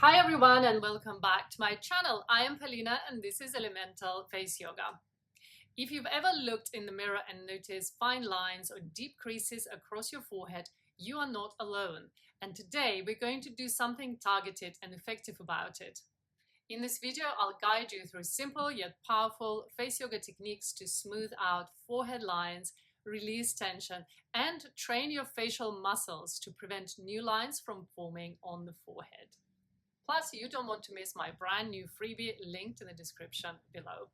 Hi everyone and welcome back to my channel. I am Polina and this is Elemental Face Yoga. If you've ever looked in the mirror and noticed fine lines or deep creases across your forehead, you are not alone. And today we're going to do something targeted and effective about it. In this video, I'll guide you through simple yet powerful face yoga techniques to smooth out forehead lines, release tension, and train your facial muscles to prevent new lines from forming on the forehead. Plus, you don't want to miss my brand new freebie linked in the description below.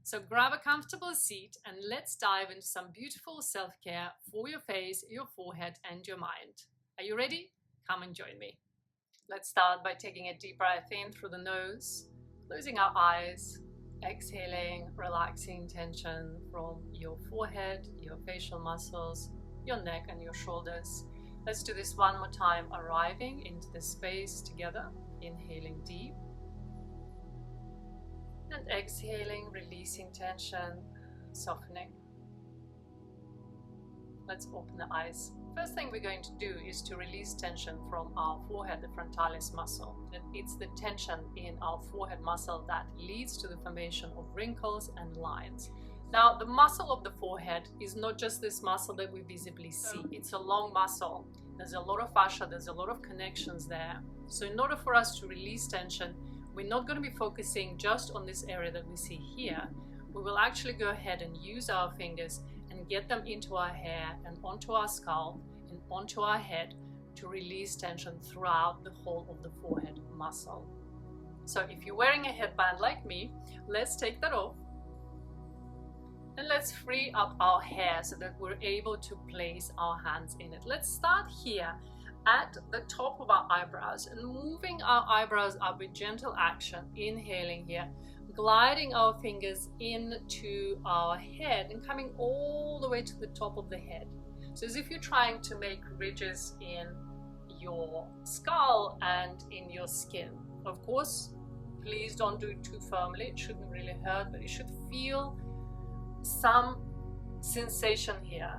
So grab a comfortable seat and let's dive into some beautiful self-care for your face, your forehead, and your mind. Are you ready? Come and join me. Let's start by taking a deep breath in through the nose, closing our eyes, exhaling, relaxing tension from your forehead, your facial muscles, your neck, and your shoulders. Let's do this one more time, arriving into the space together. Inhaling deep and exhaling, releasing tension, softening. Let's open the eyes. First thing we're going to do is to release tension from our forehead, the frontalis muscle. And it's the tension in our forehead muscle that leads to the formation of wrinkles and lines. Now, the muscle of the forehead is not just this muscle that we visibly see. It's a long muscle. There's a lot of fascia, there's a lot of connections there. So in order for us to release tension, we're not going to be focusing just on this area that we see here. We will actually go ahead and use our fingers and get them into our hair and onto our scalp and onto our head to release tension throughout the whole of the forehead muscle. So if you're wearing a headband like me, let's take that off. And let's free up our hair so that we're able to place our hands in it. Let's start here at the top of our eyebrows and moving our eyebrows up with gentle action, inhaling here, gliding our fingers into our head and coming all the way to the top of the head. So as if you're trying to make ridges in your skull and in your skin. Of course, please don't do it too firmly. It shouldn't really hurt, but it should feel some sensation here.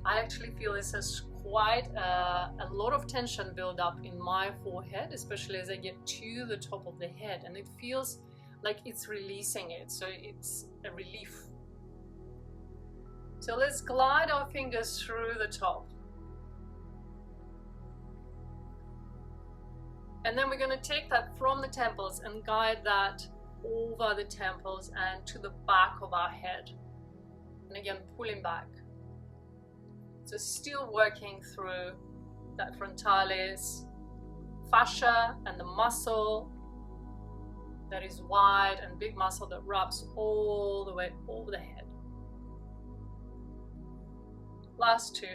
I actually feel this as quite a lot of tension build up in my forehead, especially as I get to the top of the head, and it feels like it's releasing it, so it's a relief. So let's glide our fingers through the top. And then we're going to take that from the temples and guide that over the temples and to the back of our head. And again, pulling back. So still working through that frontalis fascia and the muscle that is wide and big muscle that wraps all the way over the head. Last two.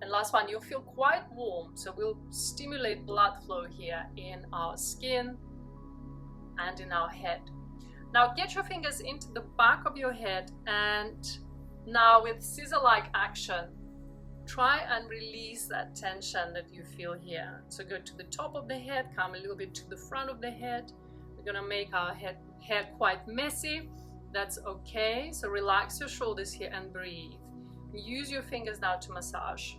And last one, you'll feel quite warm. So we'll stimulate blood flow here in our skin and in our head. Now get your fingers into the back of your head and now with scissor-like action, try and release that tension that you feel here. So go to the top of the head, come a little bit to the front of the head. We're gonna make our hair quite messy. That's okay. So relax your shoulders here and breathe. Use your fingers now to massage.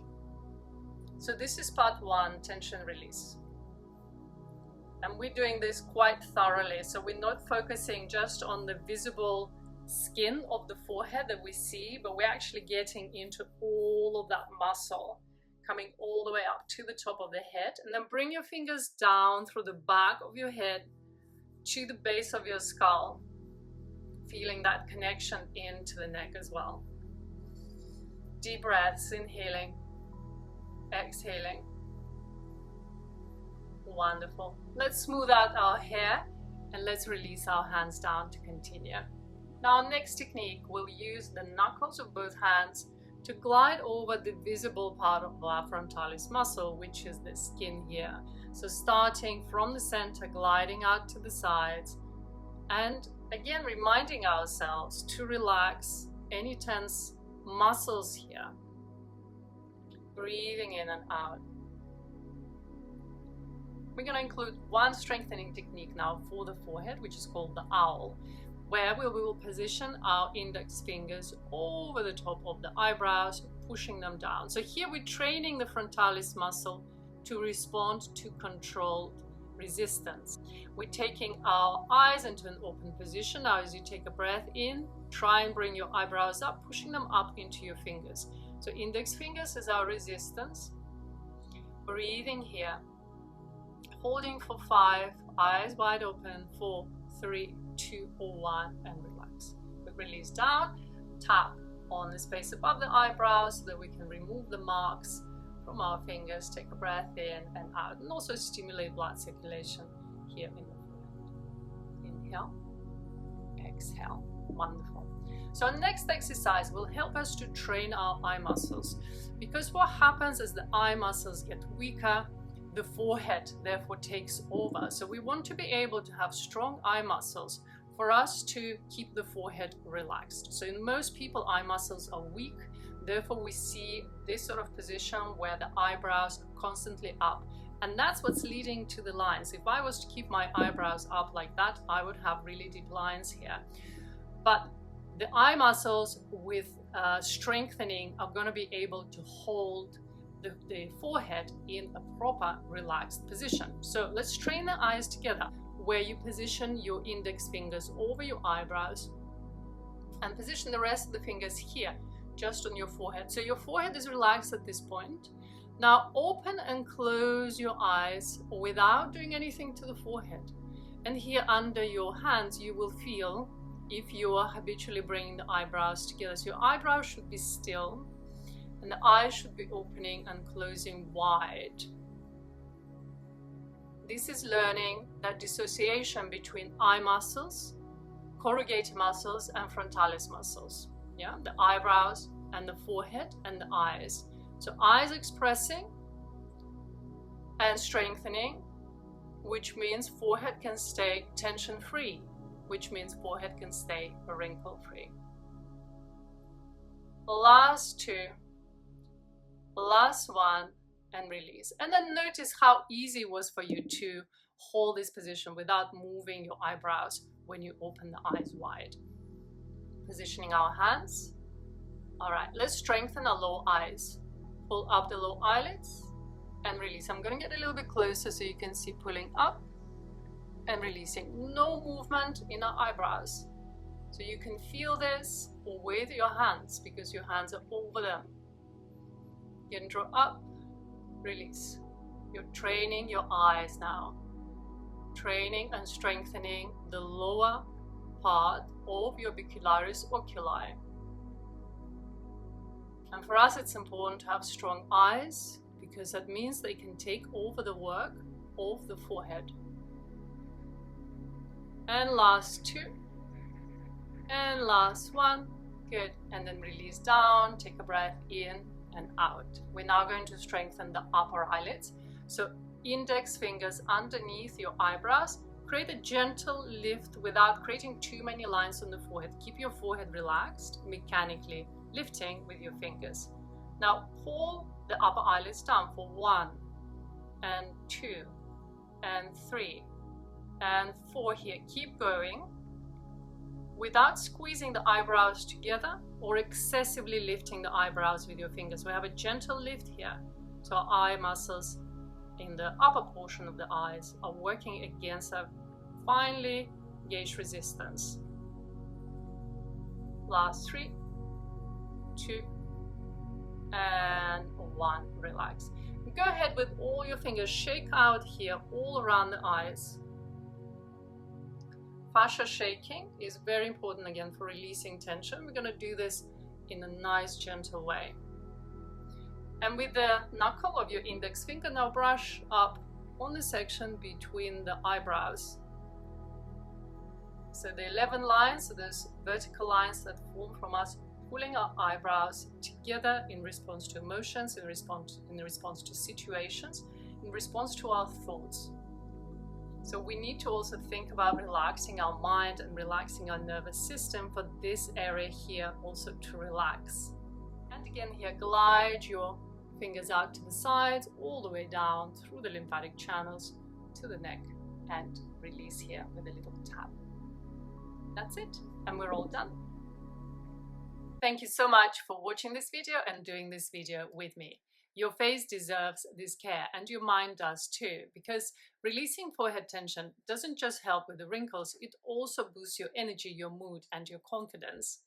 So this is part one, tension release. And we're doing this quite thoroughly, so we're not focusing just on the visible skin of the forehead that we see, but we're actually getting into all of that muscle, coming all the way up to the top of the head. And then bring your fingers down through the back of your head to the base of your skull, feeling that connection into the neck as well. Deep breaths, inhaling, exhaling. Wonderful. Let's smooth out our hair and let's release our hands down to continue. Now, our next technique, we'll use the knuckles of both hands to glide over the visible part of our frontalis muscle, which is the skin here. So starting from the center, gliding out to the sides, and again reminding ourselves to relax any tense muscles here. Breathing in and out. We're going to include one strengthening technique now for the forehead, which is called the owl, where we will position our index fingers over the top of the eyebrows, pushing them down. So here we're training the frontalis muscle to respond to controlled resistance. We're taking our eyes into an open position. Now as you take a breath in, try and bring your eyebrows up, pushing them up into your fingers. So index fingers is our resistance. Breathing here, holding for 5, eyes wide open, 4, 3, 2 or 1, and relax. We release down, tap on the space above the eyebrows so that we can remove the marks from our fingers. Take a breath in and out, and also stimulate blood circulation here in the forehead. Inhale, exhale. Wonderful. So our next exercise will help us to train our eye muscles, because what happens as the eye muscles get weaker, the forehead therefore takes over. So we want to be able to have strong eye muscles for us to keep the forehead relaxed. So in most people, eye muscles are weak. Therefore, we see this sort of position where the eyebrows are constantly up. And that's what's leading to the lines. If I was to keep my eyebrows up like that, I would have really deep lines here. But the eye muscles with strengthening are going to be able to hold the forehead in a proper relaxed position. So let's train the eyes together, where you position your index fingers over your eyebrows and position the rest of the fingers here, just on your forehead. So your forehead is relaxed at this point. Now open and close your eyes without doing anything to the forehead. And here under your hands, you will feel if you are habitually bringing the eyebrows together. So your eyebrows should be still and the eyes should be opening and closing wide. This is learning that dissociation between eye muscles, corrugator muscles, and frontalis muscles. Yeah, the eyebrows and the forehead and the eyes. So eyes expressing and strengthening, which means forehead can stay tension-free, which means forehead can stay wrinkle-free. Last 2, last 1, and release. And then notice how easy it was for you to hold this position without moving your eyebrows when you open the eyes wide. Positioning our hands. All right, let's strengthen our lower eyes. Pull up the lower eyelids and release. I'm going to get a little bit closer so you can see pulling up and releasing. No movement in our eyebrows. So you can feel this with your hands because your hands are over them. You can draw up, release. You're training your eyes now. Training and strengthening the lower part of your orbicularis oculi. And for us, it's important to have strong eyes because that means they can take over the work of the forehead. And last 2. And last 1. Good. And then release down. Take a breath in and out. We're now going to strengthen the upper eyelids. So index fingers underneath your eyebrows. Create a gentle lift without creating too many lines on the forehead. Keep your forehead relaxed, mechanically lifting with your fingers. Now pull the upper eyelids down for 1 and 2 and 3 and 4 here. Keep going without squeezing the eyebrows together or excessively lifting the eyebrows with your fingers. We have a gentle lift here. So our eye muscles in the upper portion of the eyes are working against a finely gauged resistance. Last 3, 2, and 1. Relax. Go ahead with all your fingers. Shake out here all around the eyes. Fascia shaking is very important again for releasing tension. We're going to do this in a nice gentle way. And with the knuckle of your index finger, now brush up on the section between the eyebrows. So the 11 lines, so those vertical lines that form from us pulling our eyebrows together in response to emotions, in response to situations, in response to our thoughts. So we need to also think about relaxing our mind and relaxing our nervous system for this area here also to relax. And again here, glide your fingers out to the sides, all the way down through the lymphatic channels to the neck, and release here with a little tap. That's it, and we're all done. Thank you so much for watching this video and doing this video with me. Your face deserves this care, and your mind does too, because releasing forehead tension doesn't just help with the wrinkles, it also boosts your energy, your mood, and your confidence.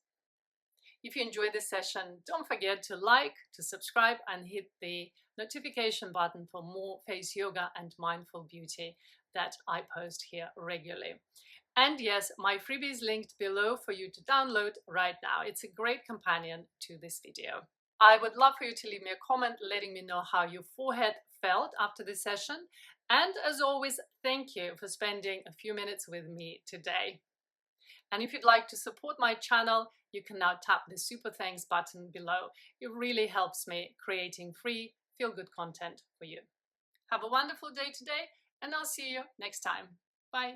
If you enjoyed this session, don't forget to like, to subscribe, and hit the notification button for more face yoga and mindful beauty that I post here regularly. And yes, my freebie is linked below for you to download right now. It's a great companion to this video. I would love for you to leave me a comment letting me know how your forehead felt after this session. And as always, thank you for spending a few minutes with me today. And if you'd like to support my channel, you can now tap the super thanks button below. It really helps me creating free, feel-good content for you. Have a wonderful day today, and I'll see you next time. Bye.